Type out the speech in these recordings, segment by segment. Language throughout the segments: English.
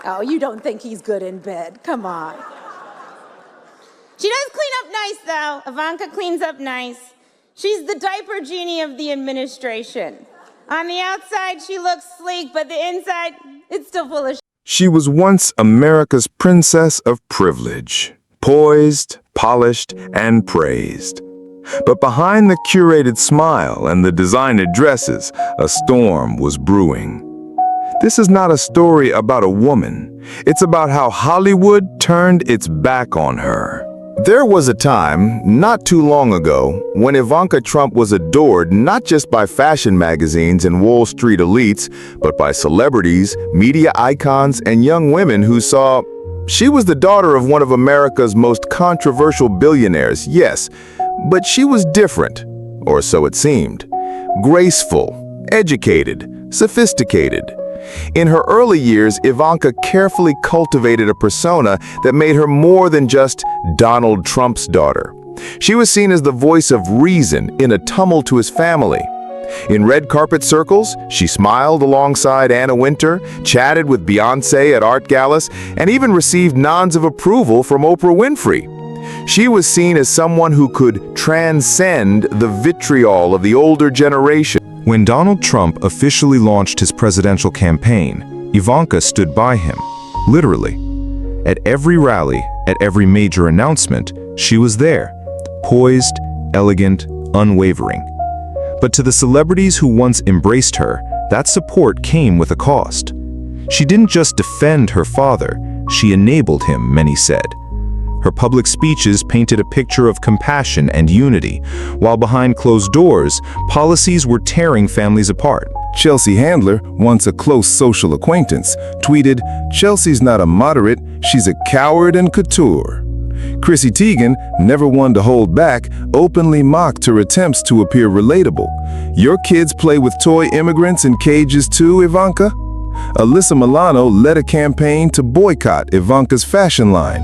Oh, you don't think he's good in bed. Come on. She does clean up nice, though. Ivanka cleans up nice. She's the diaper genie of the administration. On the outside, she looks sleek, but the inside, it's still full of She was once America's princess of privilege, poised, polished, and praised. But behind the curated smile and the designer dresses, a storm was brewing. This is not a story about a woman. It's about how Hollywood turned its back on her. There was a time, not too long ago, when Ivanka Trump was adored not just by fashion magazines and Wall Street elites, but by celebrities, media icons, and young women who saw she was the daughter of one of America's most controversial billionaires, yes, but she was different, or so it seemed. Graceful, educated, sophisticated. In her early years, Ivanka carefully cultivated a persona that made her more than just Donald Trump's daughter. She was seen as the voice of reason in a tumultuous family. In red carpet circles, she smiled alongside Anna Wintour, chatted with Beyoncé at art galas, and even received nods of approval from Oprah Winfrey. She was seen as someone who could transcend the vitriol of the older generation. When Donald Trump officially launched his presidential campaign, Ivanka stood by him, literally. At every rally, at every major announcement, she was there, poised, elegant, unwavering. But to the celebrities who once embraced her, that support came with a cost. She didn't just defend her father, she enabled him, many said. Her public speeches painted a picture of compassion and unity, while behind closed doors, policies were tearing families apart. Chelsea Handler, once a close social acquaintance, tweeted, "Chelsea's not a moderate, she's a coward and couture." Chrissy Teigen, never one to hold back, openly mocked her attempts to appear relatable. "Your kids play with toy immigrants in cages too, Ivanka?" Alyssa Milano led a campaign to boycott Ivanka's fashion line.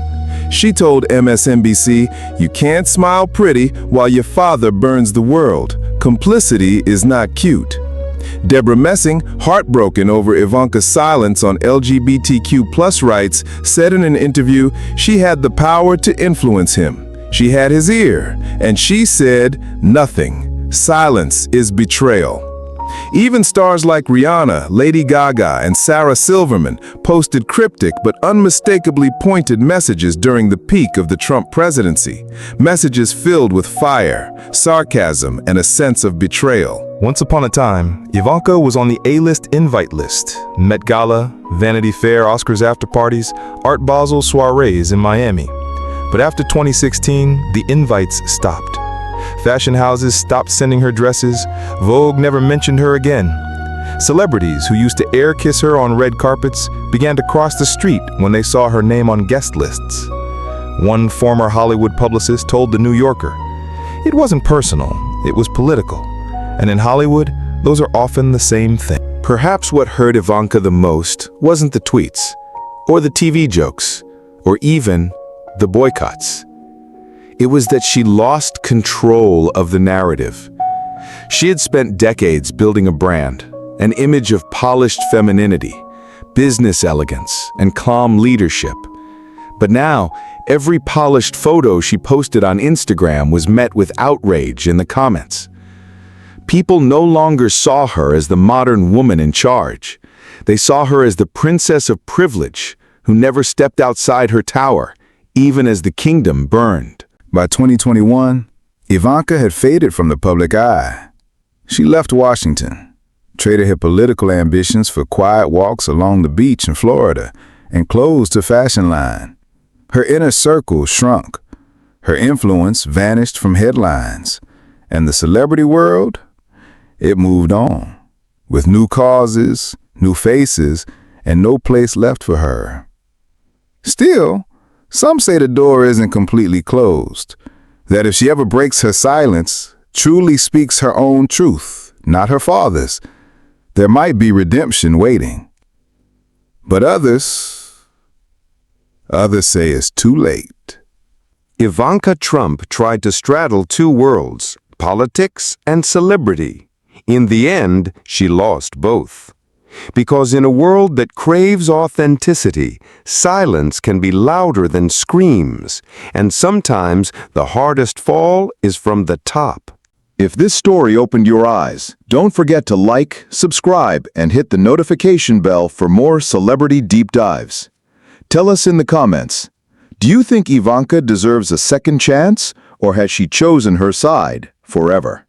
She told MSNBC, "You can't smile pretty while your father burns the world. Complicity is not cute." Deborah Messing, heartbroken over Ivanka's silence on LGBTQ+ rights, said in an interview she had the power to influence him. She had his ear, and she said nothing. Silence is betrayal. Even stars like Rihanna, Lady Gaga, and Sarah Silverman posted cryptic but unmistakably pointed messages during the peak of the Trump presidency. Messages filled with fire, sarcasm, and a sense of betrayal. Once upon a time, Ivanka was on the A-list invite list. Met Gala, Vanity Fair, Oscars after parties, Art Basel soirees in Miami. But after 2016, the invites stopped. Fashion houses stopped sending her dresses. Vogue never mentioned her again. Celebrities who used to air kiss her on red carpets began to cross the street when they saw her name on guest lists. One former Hollywood publicist told The New Yorker, "It wasn't personal, it was political. And in Hollywood, those are often the same thing." Perhaps what hurt Ivanka the most wasn't the tweets, or the TV jokes, or even the boycotts. It was that she lost control of the narrative. She had spent decades building a brand, an image of polished femininity, business elegance, and calm leadership. But now, every polished photo she posted on Instagram was met with outrage in the comments. People no longer saw her as the modern woman in charge. They saw her as the princess of privilege who never stepped outside her tower, even as the kingdom burned. By 2021, Ivanka had faded from the public eye. She left Washington, traded her political ambitions for quiet walks along the beach in Florida, and closed her fashion line. Her inner circle shrunk. Her influence vanished from headlines. And the celebrity world? It moved on, with new causes, new faces, and no place left for her. Still, some say the door isn't completely closed, that if she ever breaks her silence, truly speaks her own truth, not her father's, there might be redemption waiting. But others say it's too late. Ivanka Trump tried to straddle two worlds, politics and celebrity. In the end, she lost both. Because in a world that craves authenticity, silence can be louder than screams, and sometimes the hardest fall is from the top. If this story opened your eyes, don't forget to like, subscribe, and hit the notification bell for more celebrity deep dives. Tell us in the comments, do you think Ivanka deserves a second chance, or has she chosen her side forever?